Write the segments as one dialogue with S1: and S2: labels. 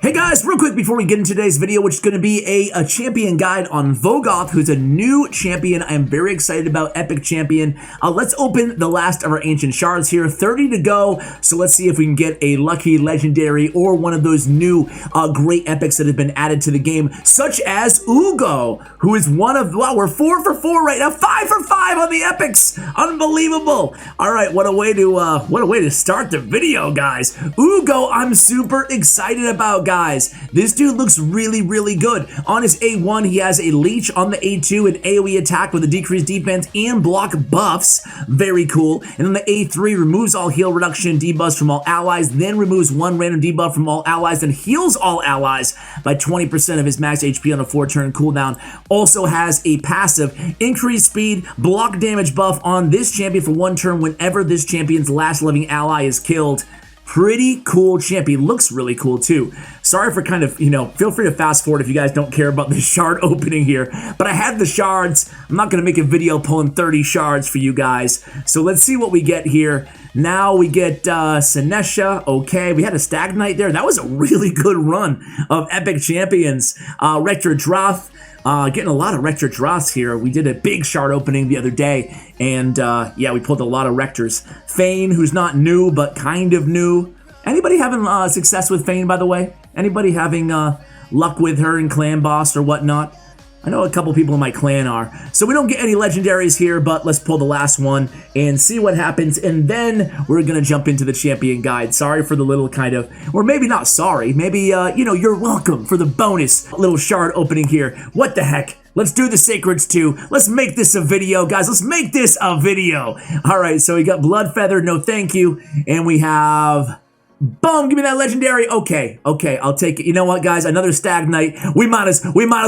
S1: Hey guys, real quick before we get into today's video, which is going to be a champion guide on Vogoth, who's a new champion I am very excited about, epic champion. Let's open the last of our ancient shards here, 30 to go, so let's see if we can get a lucky legendary or one of those new great epics that have been added to the game, such as Ugo, who is one of, wow, we're 4 for 4 right now, 5 for 5 on the epics, unbelievable. All right, what a way to start the video, guys. Ugo, I'm super excited about, guys. This dude looks really good. On his A1, he has a leech. On the A2, an AoE attack with a decreased defense and block buffs. Very cool. And on the A3, removes all heal reduction and debuffs from all allies, then removes one random debuff from all allies, and heals all allies by 20% of his max HP on a 4-turn cooldown. Also has a passive, increased speed, block damage buff on this champion for 1 turn whenever this champion's last living ally is killed. Pretty cool champion. Looks really cool too. Sorry for kind of, feel free to fast forward if you guys don't care about the shard opening here. But I had the shards. I'm not going to make a video pulling 30 shards for you guys. So let's see what we get here. Now we get Sinesha. Okay, we had a Stagnite there. That was a really good run of epic champions. Rector Droth. Getting a lot of Rector Droths here. We did a big shard opening the other day, and yeah, we pulled a lot of Rectors. Fane, who's not new, but kind of new. Anybody having success with Fane, by the way? Anybody having luck with her in Clan Boss or whatnot? I know a couple people in my clan are. So we don't get any legendaries here, but let's pull the last one and see what happens. And then we're going to jump into the champion guide. Sorry for the little kind of, or maybe not sorry. Maybe, you're welcome for the bonus little shard opening here. What the heck? Let's do the sacreds too. Let's make this a video, guys. Let's make this a video. All right, so we got Blood Feather, no thank you. And we have... boom, give me that legendary. Okay, I'll take it. You know what, guys? Another Stagnite. We might as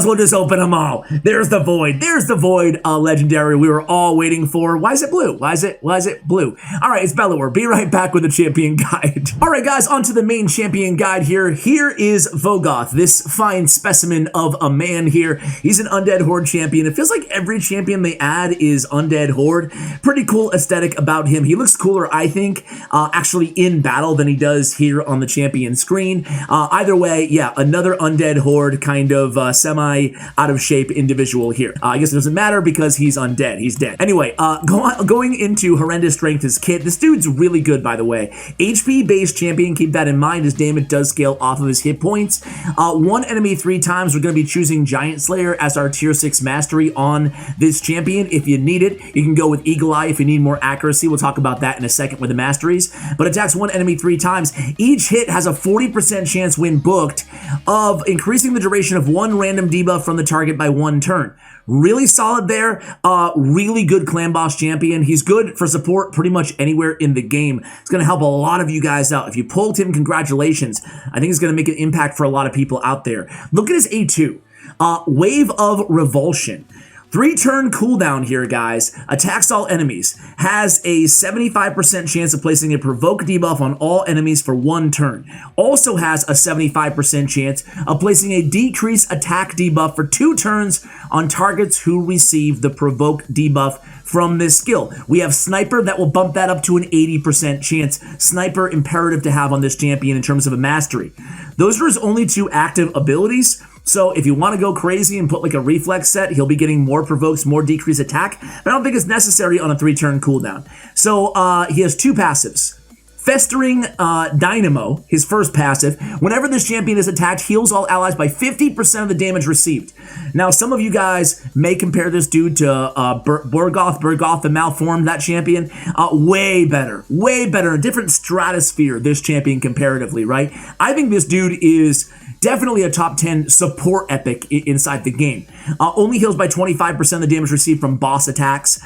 S1: well just open them all. There's the Void. There's the Void legendary we were all waiting for. Why is it blue? Why is it blue? All right, it's Bellower. Be right back with the champion guide. All right, guys, on to the main champion guide here. Here is Vogoth, this fine specimen of a man here. He's an Undead Horde champion. It feels like every champion they add is Undead Horde. Pretty cool aesthetic about him. He looks cooler, I think, actually in battle than he does here on the champion screen. Either way, yeah, another Undead Horde kind of semi out of shape individual here. I guess it doesn't matter because he's undead. He's dead. Anyway, going into horrendous strength his kit. This dude's really good, by the way. HP based champion, keep that in mind. His damage does scale off of his hit points. One enemy 3 times. We're going to be choosing Giant Slayer as our tier 6 mastery on this champion. If you need it, you can go with Eagle Eye if you need more accuracy. We'll talk about that in a second with the masteries. But attacks one enemy 3 times. Each hit has a 40% chance when booked of increasing the duration of 1 random debuff from the target by 1 turn. Really solid there. Really good clan boss champion. He's good for support pretty much anywhere in the game. It's going to help a lot of you guys out. If you pulled him, congratulations. I think it's going to make an impact for a lot of people out there. Look at his A2. Wave of Revulsion. 3-turn cooldown here, guys. Attacks all enemies. Has a 75% chance of placing a provoke debuff on all enemies for 1 turn. Also has a 75% chance of placing a decreased attack debuff for 2 turns on targets who receive the provoke debuff from this skill. We have Sniper that will bump that up to an 80% chance. Sniper imperative to have on this champion in terms of a mastery. Those are his only 2 active abilities. So if you want to go crazy and put like a reflex set, he'll be getting more provokes, more decreased attack. But I don't think it's necessary on a 3-turn cooldown. So he has 2 passives. Festering Dynamo, his first passive. Whenever this champion is attacked, heals all allies by 50% of the damage received. Now, some of you guys may compare this dude to Vogoth, the malformed, that champion. Way better. A different stratosphere, this champion comparatively, right? I think this dude is definitely a top 10 support epic inside the game. Only heals by 25% of the damage received from boss attacks.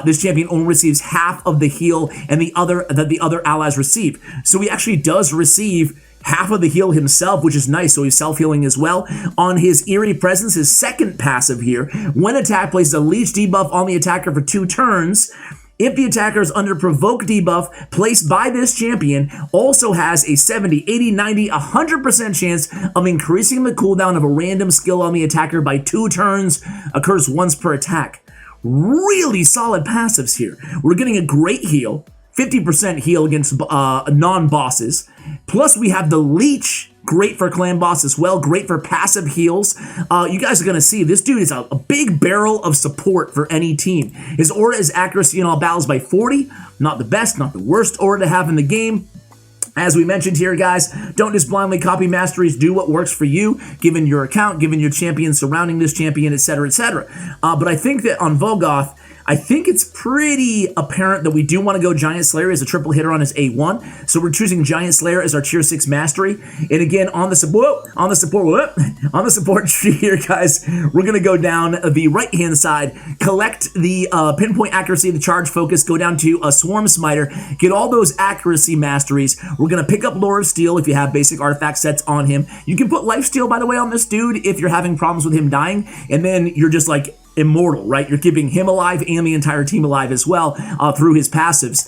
S1: This champion only receives half of the heal that the other allies receive. So he actually does receive half of the heal himself, which is nice. So he's self-healing as well. On his Eerie Presence, his second passive here, when attacked, places a leech debuff on the attacker for 2 turns. If the attacker is under provoke debuff placed by this champion, also has a 70, 80, 90, 100% chance of increasing the cooldown of a random skill on the attacker by 2 turns, occurs once per attack. Really solid passives here. We're getting a great heal. 50% heal against non-bosses. Plus, we have the leech. Great for clan boss as well. Great for passive heals. You guys are going to see this dude is a big barrel of support for any team. His aura is accuracy in all battles by 40. Not the best, not the worst aura to have in the game. As we mentioned here, guys, don't just blindly copy masteries. Do what works for you, given your account, given your champion surrounding this champion, etc., etc. But I think that on Vogoth, I think it's pretty apparent that we do want to go Giant Slayer as a triple hitter on his A1. So we're choosing Giant Slayer as our tier 6 mastery. And again, on the support tree here, guys, we're going to go down the right-hand side, collect the pinpoint accuracy, the charge focus, go down to a Swarm Smiter, get all those accuracy masteries. We're going to pick up Lore of Steel if you have basic artifact sets on him. You can put Lifesteal, by the way, on this dude if you're having problems with him dying. And then you're just like immortal, right? You're keeping him alive and the entire team alive as well through his passives.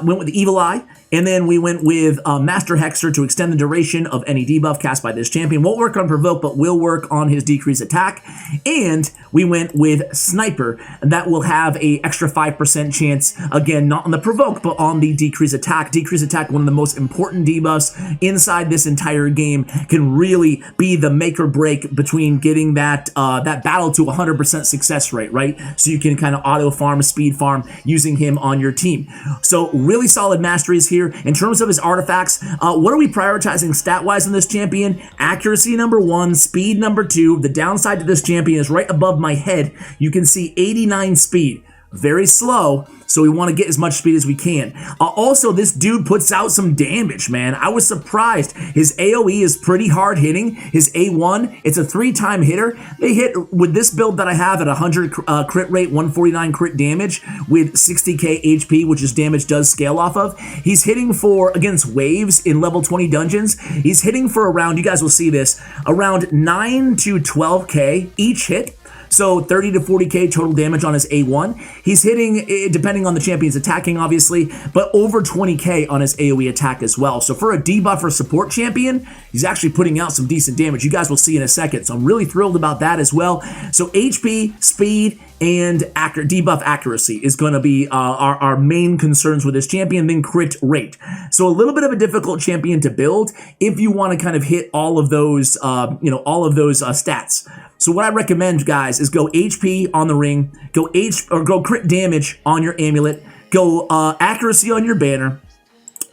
S1: Went with Evil Eye, and then we went with Master Hexer to extend the duration of any debuff cast by this champion. Won't work on Provoke, but will work on his decreased attack. And we went with Sniper, and that will have a extra 5% chance, again, not on the Provoke, but on the decreased attack. Decreased attack, one of the most important debuffs inside this entire game, can really be the make or break between getting that that battle to 100% success rate, right? So you can kind of auto farm, speed farm using him on your team. So really solid masteries here. In terms of his artifacts, what are we prioritizing stat-wise on this champion? Accuracy number 1, speed number 2. The downside to this champion is right above my head. You can see 89 speed. Very slow, so we want to get as much speed as we can. Also, this dude puts out some damage, man. I was surprised. His AoE is pretty hard hitting. His A1, it's a 3-time hitter. They hit with this build that I have at 100 crit rate, 149 crit damage with 60k HP, which his damage does scale off of. He's hitting for, against waves in level 20 dungeons, he's hitting for around, you guys will see this, around 9 to 12k each hit. So 30 to 40k total damage on his A1. He's hitting, depending on the champion's attacking, obviously, but over 20k on his AoE attack as well. So for a debuffer support champion, he's actually putting out some decent damage. You guys will see in a second. So I'm really thrilled about that as well. So HP, speed, and debuff accuracy is going to be our main concerns with this champion, then crit rate. So a little bit of a difficult champion to build if you want to kind of hit all of those, stats. So what I recommend, guys, is go HP on the ring, go crit damage on your amulet, go accuracy on your banner.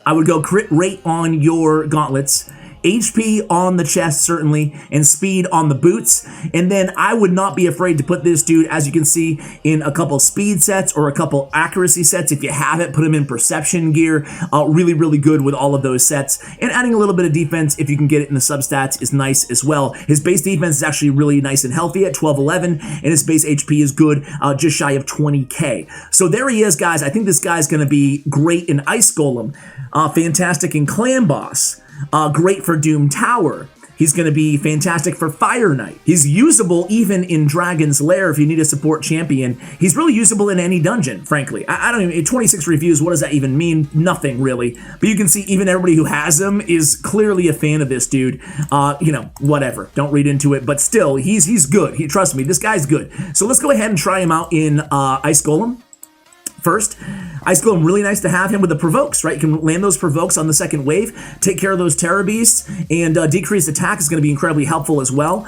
S1: I would go crit rate on your gauntlets, HP on the chest, certainly, and speed on the boots. And then I would not be afraid to put this dude, as you can see, in a couple speed sets or a couple accuracy sets. If you have it, put him in perception gear. Really, really good with all of those sets. And adding a little bit of defense, if you can get it in the substats, is nice as well. His base defense is actually really nice and healthy at 1211, and his base HP is good, just shy of 20k. So there he is, guys. I think this guy's going to be great in Ice Golem, fantastic in Clan Boss, great for Doom Tower. He's going to be fantastic for Fire Knight. He's usable even in Dragon's Lair if you need a support champion. He's really usable in any dungeon, frankly. I don't even, 26 reviews, what does that even mean? Nothing, really. But you can see even everybody who has him is clearly a fan of this dude. Whatever. Don't read into it. But still, he's good. Trust me, this guy's good. So let's go ahead and try him out in Ice Golem. First, Ice Golem, really nice to have him with the provokes, right? You can land those provokes on the second wave, take care of those Terror Beasts, and decreased attack is going to be incredibly helpful as well.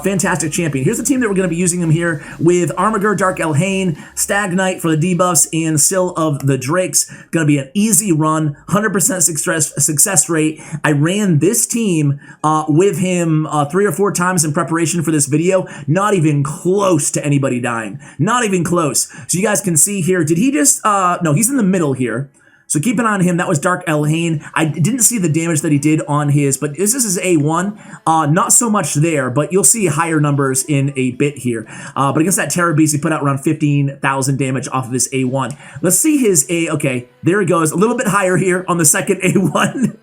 S1: Fantastic champion. Here's the team that we're going to be using him here with Armiger, Dark Elhain, Stag Knight for the debuffs, and Sill of the Drakes. Going to be an easy run, 100% success rate. I ran this team with him 3 or 4 times in preparation for this video. Not even close to anybody dying. Not even close. So you guys can see here, did he just, no, he's in the middle here. So keep an eye on him. That was Dark Elhain. I didn't see the damage that he did on his, but this is his A1. Not so much there, but you'll see higher numbers in a bit here. But against that Terror Beast, he put out around 15,000 damage off of his A1. Let's see his okay, there he goes. A little bit higher here on the second A1.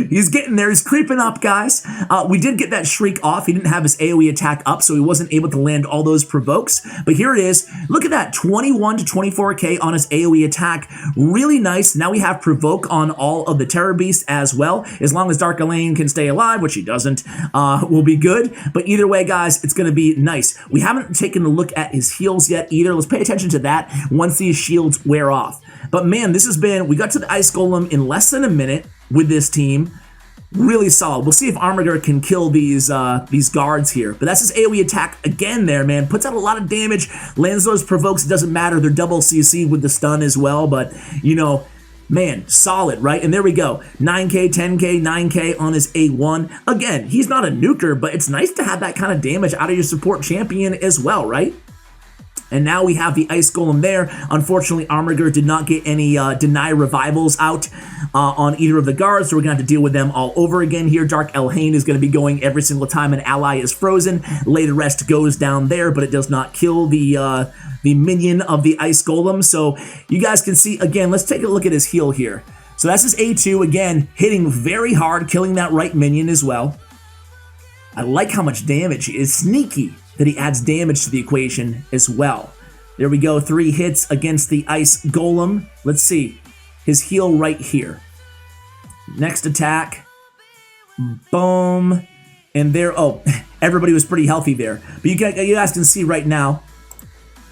S1: He's getting there. He's creeping up, guys. We did get that Shriek off. He didn't have his AoE attack up, so he wasn't able to land all those provokes. But here it is. Look at that, 21 to 24k on his AoE attack. Really nice. Now we have provoke on all of the Terror Beasts as well. As long as Dark Elhain can stay alive, which he doesn't, will be good. But either way, guys, it's going to be nice. We haven't taken a look at his heals yet either. Let's pay attention to that once these shields wear off. But man, this has been, we got to the Ice Golem in less than a minute with this team. Really solid. We'll see if Armiger can kill these guards here. But that's his AoE attack again there, man. Puts out a lot of damage. Lands those provokes. It doesn't matter. They're double CC with the stun as well. But, you know, man, solid, right? And there we go. 9k, 10k, 9k on his A1. Again, he's not a nuker, but it's nice to have that kind of damage out of your support champion as well, right? And now we have the Ice Golem there. Unfortunately, Armiger did not get any deny revivals out on either of the guards, so we're going to have to deal with them all over again here. Dark Elhain is going to be going every single time an ally is frozen. Lay to Rest goes down there, but it does not kill the minion of the Ice Golem. So you guys can see, again, let's take a look at his heal here. So that's his A2, again, hitting very hard, killing that right minion as well. I like how much damage. It's sneaky that he adds damage to the equation as well. There we go, 3 hits against the Ice Golem. Let's see, his heal right here. Next attack, boom, and there, oh, everybody was pretty healthy there. But you guys can see right now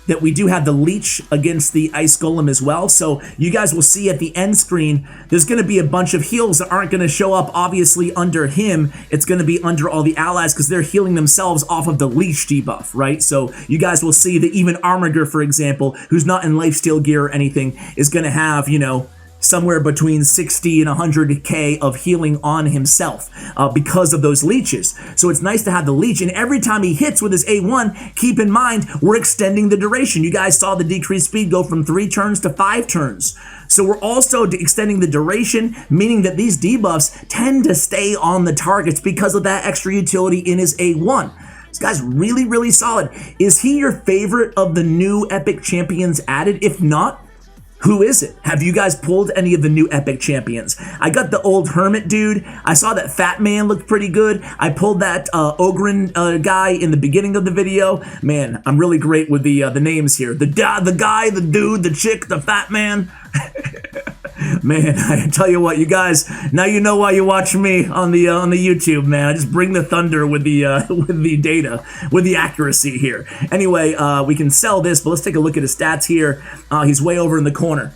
S1: that we do have the leech against the Ice Golem as well. So you guys will see at the end screen, there's going to be a bunch of heals that aren't going to show up obviously under him. It's going to be under all the allies because they're healing themselves off of the leech debuff, right? So you guys will see that even Armiger, for example, who's not in lifesteal gear or anything, is going to have, you know, somewhere between 60 and 100k of healing on himself because of those leeches. So it's nice to have the leech, and every time he hits with his A1, keep in mind, we're extending the duration. You guys saw the decreased speed go from 3 turns to 5 turns. So we're also extending the duration, meaning that these debuffs tend to stay on the targets because of that extra utility in his A1. This guy's really, really solid. Is he your favorite of the new epic champions added? If not, who is it? Have you guys pulled any of the new epic champions? I got the old hermit dude. I saw that fat man looked pretty good. I pulled that Ogren guy in the beginning of the video. Man, I'm really great with the names here. The guy, the dude, the chick, the fat man. Man, I tell you what, you guys, now you know why you watch me on the YouTube, man. I just bring the thunder with the data, with the accuracy here. Anyway, we can sell this, but let's take a look at his stats here. He's way over in the corner.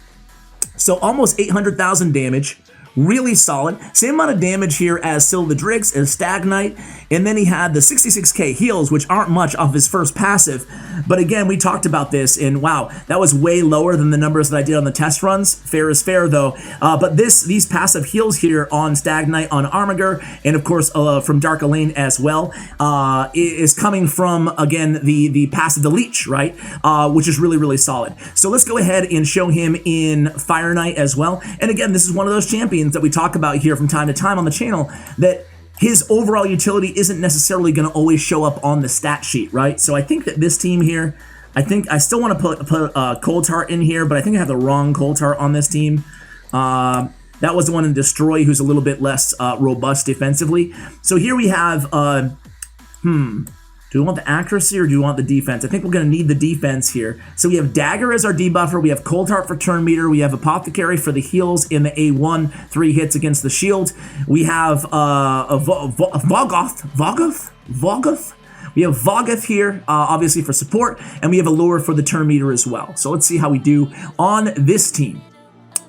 S1: So almost 800,000 damage. Really solid. Same amount of damage here as Sildredrix, as Stagnite, and then he had the 66k heals, which aren't much off his first passive. But again, we talked about this, and wow, that was way lower than the numbers that I did on the test runs. Fair is fair, though. But these passive heals here on Stagnite, on Armiger, and of course from Dark Elhain as well, is coming from, again, the passive, the leech, right? Which is really, really solid. So let's go ahead and show him in Fire Knight as well. And again, this is one of those champions that we talk about here from time to time on the channel, that his overall utility isn't necessarily going to always show up on the stat sheet, right? So I think that this team here, I still want to put Cold Heart in here, but I think I have the wrong Cold Heart on this team. That was the one in Destroy, who's a little bit less robust defensively. So here we have, do we want the accuracy or do we want the defense? I think we're going to need the defense here. So we have Dagger as our debuffer. We have Cold Heart for turn meter. We have Apothecary for the heals in the A1, 3 hits against the shield. We have Vogoth. We have Vogoth here, obviously for support, and we have Allure for the turn meter as well. So let's see how we do on this team.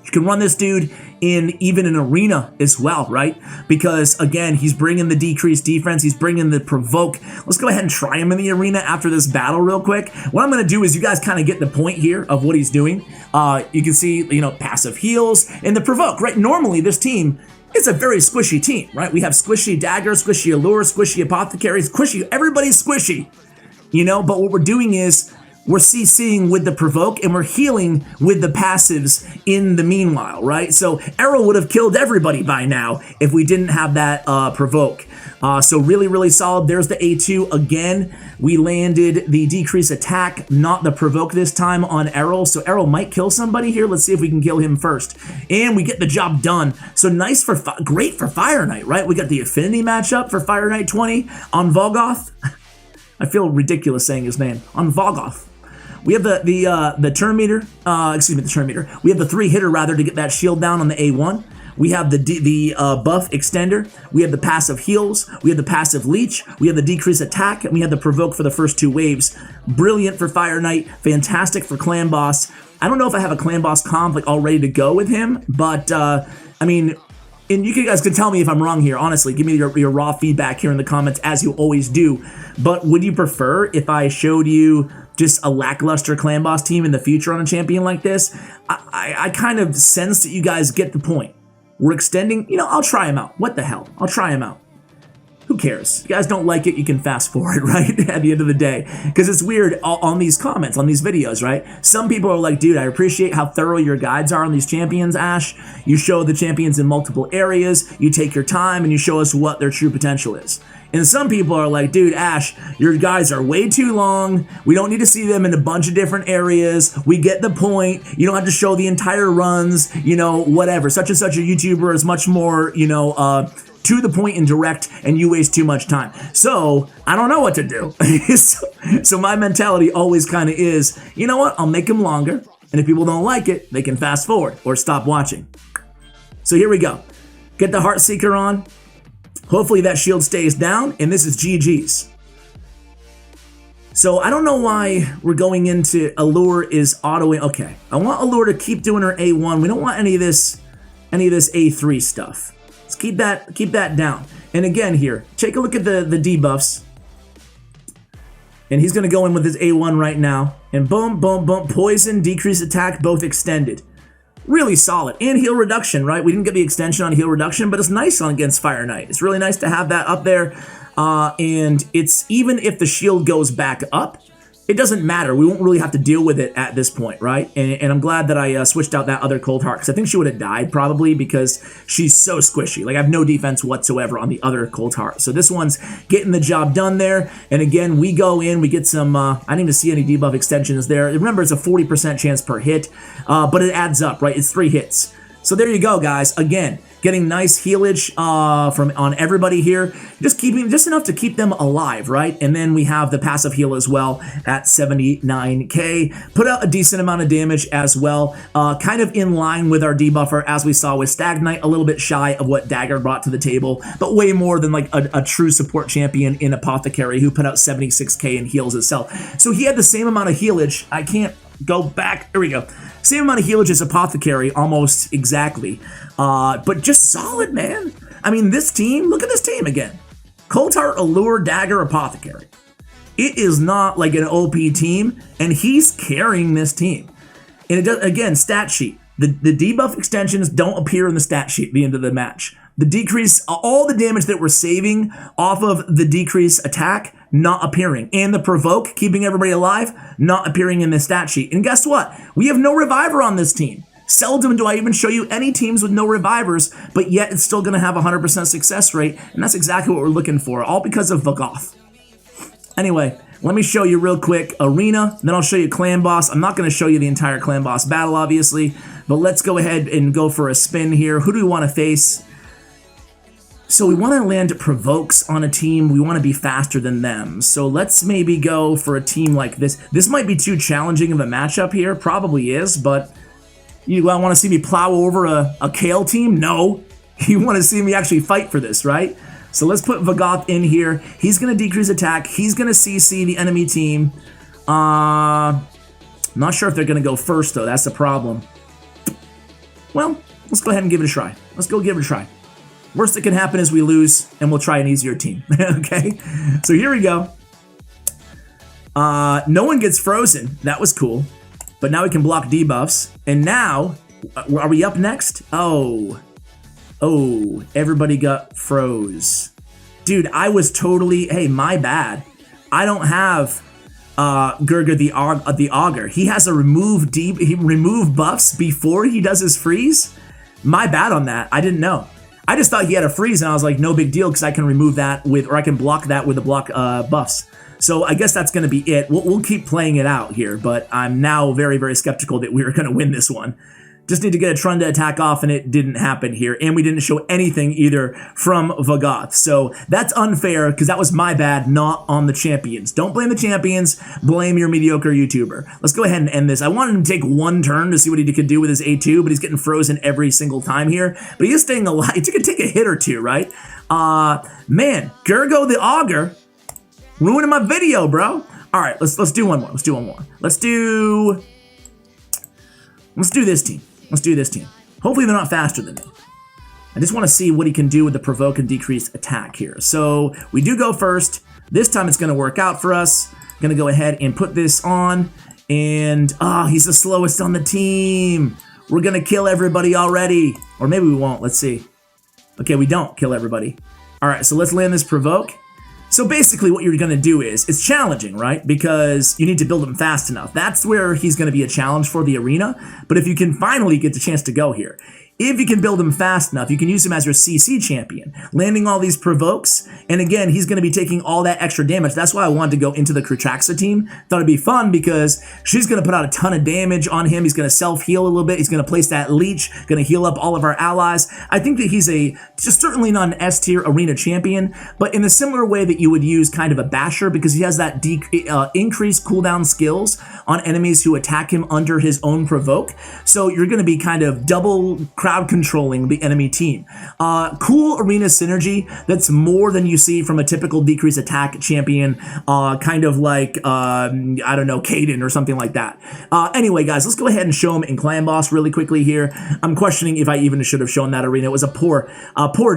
S1: You can run this dude in even an arena as well, right? Because again, he's bringing the decreased defense, he's bringing the provoke. Let's go ahead and try him in the arena after this battle real quick. What I'm going to do is, you guys kind of get the point here of what he's doing. You can see, you know, passive heals and the provoke, right? Normally this team, it's a very squishy team, right? We have squishy Dagger, squishy Allure, squishy Apothecary, squishy, everybody's squishy, you know? But what we're doing is, we're CCing with the provoke and we're healing with the passives in the meanwhile, right? So Arrow would have killed everybody by now if we didn't have that provoke. So really, really solid. There's the A2 again. We landed the decrease attack, not the provoke this time on Arrow. So Arrow might kill somebody here. Let's see if we can kill him first. And we get the job done. So nice for, great for Fire Knight, right? We got the affinity matchup for Fire Knight 20 on Vogoth. I feel ridiculous saying his name. On Vogoth. We have the turn meter, excuse me, the turn meter. We have the 3 hitter rather to get that shield down on the A1. We have the buff extender. We have the passive heals. We have the passive leech. We have the decrease attack, and we have the provoke for the first 2 waves. Brilliant for Fire Knight. Fantastic for Clan Boss. I don't know if I have a clan boss comp like all ready to go with him, but I mean, and you guys can tell me if I'm wrong here, honestly. Give me your raw feedback here in the comments, as you always do. But would you prefer if I showed you just a lackluster clan boss team in the future on a champion like this? I kind of sense that you guys get the point. We're extending, you know, I'll try him out. What the hell? I'll try him out. Who cares? You guys don't like it, you can fast forward, right? At the end of the day. Because it's weird on these comments, on these videos, right? Some people are like, dude, I appreciate how thorough your guides are on these champions, Ash. You show the champions in multiple areas, you take your time, and you show us what their true potential is. And some people are like, dude, Ash, your guides are way too long. We don't need to see them in a bunch of different areas. We get the point. You don't have to show the entire runs, you know, whatever. Such and such a YouTuber is much more, you know, to the point and direct, and you waste too much time. So I don't know what to do. so my mentality always kind of is, you know what? I'll make them longer, and if people don't like it, they can fast forward or stop watching. So here we go. Get the Heart Seeker on. Hopefully that shield stays down, and this is GG's. So I don't know why we're going into Allure is autoing. Okay, I want Allure to keep doing her A1. We don't want any of this A3 stuff. Let's keep that down. And again here, take a look at the debuffs. And he's gonna go in with his A1 right now. And boom, boom, boom, poison, decrease attack, both extended. Really solid. And heal reduction, right? We didn't get the extension on heal reduction, but it's nice on against Fire Knight. It's really nice to have that up there. And it's even if the shield goes back up, it doesn't matter. We won't really have to deal with it at this point, right? And I'm glad that I switched out that other Cold Heart, because I think she would have died probably, because she's so squishy. Like, I have no defense whatsoever on the other Cold Heart. So this one's getting the job done there. And again, we go in, we get some, I didn't even see any debuff extensions there. Remember, it's a 40% chance per hit, but it adds up, right? It's 3 hits. So there you go, guys. Again, getting nice healage on everybody here. Just enough to keep them alive, right? And then we have the passive heal as well at 79k. Put out a decent amount of damage as well. Kind of in line with our debuffer, as we saw with Stagnite, a little bit shy of what Dagger brought to the table, but way more than like a true support champion in Apothecary, who put out 76k in heals itself. So he had the same amount of healage. I can't go back. Here we go. Same amount of healage as Apothecary, almost exactly. But just solid, man. I mean, this team, look at this team again. Cold Heart, Allure, Dagger, Apothecary. It is not like an OP team, and he's carrying this team. And it does, again, stat sheet. The debuff extensions don't appear in the stat sheet at the end of the match. The decrease, all the damage that we're saving off of the decrease attack, not appearing. And the provoke, keeping everybody alive, not appearing in the stat sheet. And guess what? We have no reviver on this team. Seldom do I even show you any teams with no revivers, but yet it's still going to have a 100% success rate, and that's exactly what we're looking for, all because of Vogoth. Anyway, let me show you real quick Arena, then I'll show you Clan Boss. I'm not going to show you the entire Clan Boss battle, obviously, but let's go ahead and go for a spin here. Who do we want to face? So we want to land provokes on a team. We want to be faster than them. So let's maybe go for a team like this. This might be too challenging of a matchup here. Probably is, but you want to see me plow over a Kale team? No. You want to see me actually fight for this, right? So let's put Vogoth in here. He's going to decrease attack. He's going to CC the enemy team. Not sure if they're going to go first, though. That's the problem. Well, let's go ahead and give it a try. Let's go give it a try. Worst that can happen is we lose, and we'll try an easier team. Okay? So here we go. No one gets frozen. That was cool. But now we can block debuffs. And now, are we up next? Oh, everybody got froze. Dude, I was totally, hey, my bad. I don't have Gurgur the Augur. He has a remove buffs before he does his freeze. My bad on that. I didn't know. I just thought he had a freeze, and I was like, no big deal, because I can remove that with, or I can block that with the block buffs. So I guess that's going to be it. We'll keep playing it out here, but I'm now very, very skeptical that we are going to win this one. Just need to get a Trunda attack off, and it didn't happen here. And we didn't show anything either from Vogoth. So that's unfair, because that was my bad, not on the champions. Don't blame the champions. Blame your mediocre YouTuber. Let's go ahead and end this. I wanted him to take one turn to see what he could do with his A2, but he's getting frozen every single time here. But he is staying alive. He could take a hit or two, right? Man, Gurgur the Augur ruining my video, bro. All right, let's do one more. Let's do one more. Let's do... Let's do this team. Let's do this team. Hopefully they're not faster than me. I just want to see what he can do with the provoke and decrease attack here. So we do go first. This time it's going to work out for us. Going to go ahead and put this on. And, he's the slowest on the team. We're going to kill everybody already. Or maybe we won't. Let's see. Okay, we don't kill everybody. All right, so let's land this provoke. So basically what you're going to do is, it's challenging, right? Because you need to build him fast enough. That's where he's going to be a challenge for the arena. But if you can finally get the chance to go here, if you can build him fast enough, you can use him as your CC champion, landing all these provokes. And again, he's going to be taking all that extra damage. That's why I wanted to go into the Kratraxa team. Thought it'd be fun because she's going to put out a ton of damage on him. He's going to self-heal a little bit. He's going to place that leech, going to heal up all of our allies. I think that he's just certainly not an S tier arena champion, but in a similar way that you would use kind of a basher, because he has that increased cooldown skills on enemies who attack him under his own provoke. So you're going to be kind of double crowd controlling the enemy team. Cool arena synergy that's more than you see from a typical decrease attack champion, kind of like, I don't know, Caden or something like that. Anyway, guys, let's go ahead and show him in Clan Boss really quickly here. I'm questioning if I even should have shown that arena. It was a poor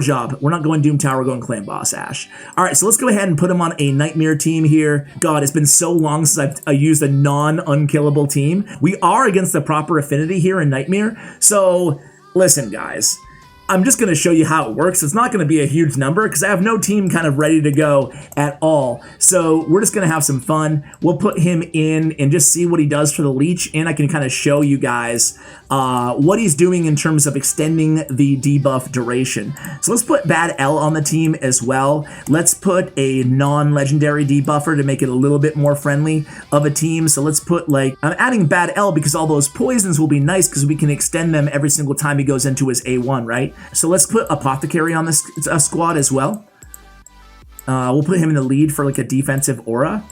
S1: job. We're not going Doom Tower, we're going Clan Boss, Ash. All right, so let's go ahead and put him on a Nightmare team here. God, it's been so long since I've used a non-unkillable team. We are against the proper affinity here in Nightmare, so listen, guys, I'm just going to show you how it works. It's not going to be a huge number because I have no team kind of ready to go at all. So we're just going to have some fun. We'll put him in and just see what he does for the leech. And I can kind of show you guys what he's doing in terms of extending the debuff duration. So let's put Bad L on the team as well. Let's put a non-legendary debuffer to make it a little bit more friendly of a team. So let's put, like, I'm adding Bad L because all those poisons will be nice because we can extend them every single time he goes into his A1, right? So let's put Apothecary on this squad as well. We'll put him in the lead for like a defensive aura.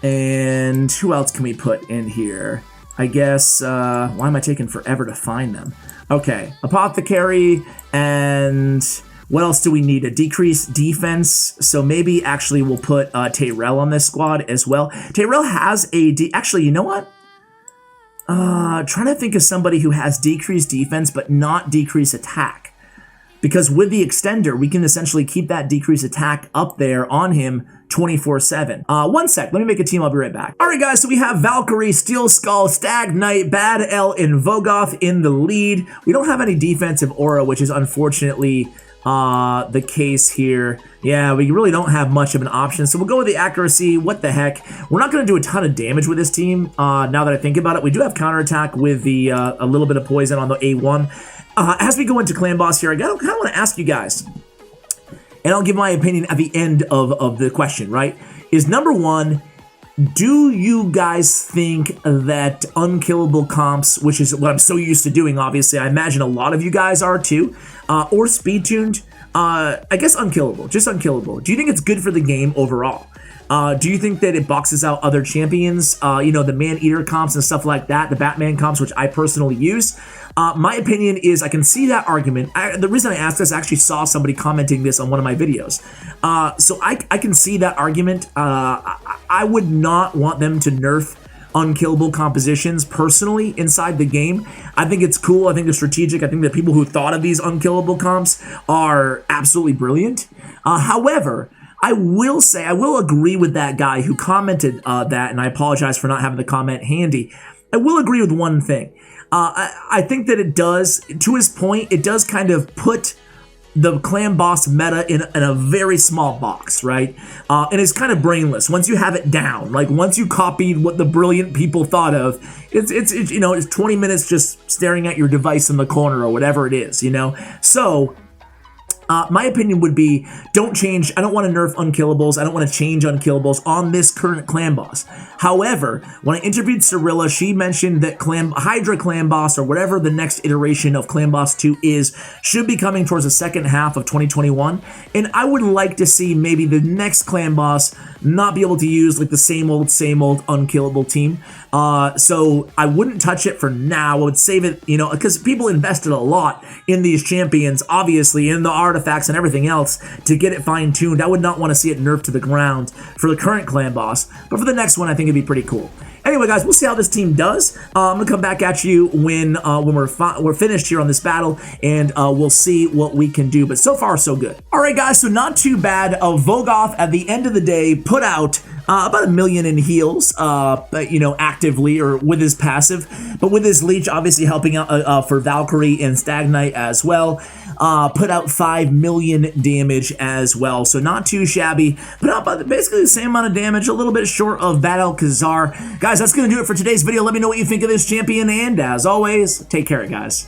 S1: And who else can we put in here? I guess, why am I taking forever to find them? Okay, Apothecary, and what else do we need? A decreased defense. So maybe actually we'll put Tyrell on this squad as well. Tyrell has actually, you know what? Trying to think of somebody who has decreased defense but not decreased attack. Because with the extender, we can essentially keep that decreased attack up there on him 24/7. One sec, let me make a team, I'll be right back. All right, guys, so we have Valkyrie, Steel Skull, Stag Knight, Bad L, and Vogoth in the lead. We don't have any defensive aura, which is unfortunately the case here. Yeah, we really don't have much of an option, so we'll go with the accuracy. What the heck? We're not going to do a ton of damage with this team, now that I think about it. We do have counterattack with the a little bit of poison on the A1. As we go into Clan Boss here, I kind of want to ask you guys, and I'll give my opinion at the end of the question, right? Is number one, do you guys think that unkillable comps, which is what I'm so used to doing, obviously, I imagine a lot of you guys are too, or speed tuned, I guess unkillable, just unkillable. Do you think it's good for the game overall? Do you think that it boxes out other champions, you know, the man-eater comps and stuff like that, the Batman comps, which I personally use? My opinion is I can see that argument. The reason I asked this, I actually saw somebody commenting this on one of my videos. So I can see that argument. I would not want them to nerf unkillable compositions personally inside the game. I think it's cool. I think it's strategic. I think the people who thought of these unkillable comps are absolutely brilliant. However, I will say, I will agree with that guy who commented that, and I apologize for not having the comment handy. I will agree with one thing. I think that it does, to his point, it does kind of put the Clan Boss meta in a very small box, right? And it's kind of brainless. Once you have it down, like once you copied what the brilliant people thought of, it's you know, it's 20 minutes just staring at your device in the corner or whatever it is, you know? So my opinion would be, don't change. I don't want to nerf unkillables. I don't want to change unkillables on this current Clan Boss. However, when I interviewed Cirilla, she mentioned that Hydra Clan Boss, or whatever the next iteration of Clan Boss 2 is, should be coming towards the second half of 2021. And I would like to see maybe the next Clan Boss not be able to use like the same old unkillable team. So I wouldn't touch it for now. I would save it, you know, because people invested a lot in these champions, obviously, in the artifacts and everything else to get it fine-tuned. I would not want to see it nerfed to the ground for the current Clan Boss, but for the next one, I think it'd be pretty cool. Anyway, guys, we'll see how this team does. I'm gonna come back at you when we're finished here on this battle, and we'll see what we can do. But so far, so good. All right, guys, so not too bad. Vogoth at the end of the day put out about 1 million in heals, actively or with his passive, but with his leech obviously helping out for Valkyrie and Stagnite as well. Put out 5 million damage as well, so not too shabby. Put out basically the same amount of damage, a little bit short of Bad Alcazar. Guys, that's gonna do it for today's video. Let me know what you think of this champion, and as always, take care, guys.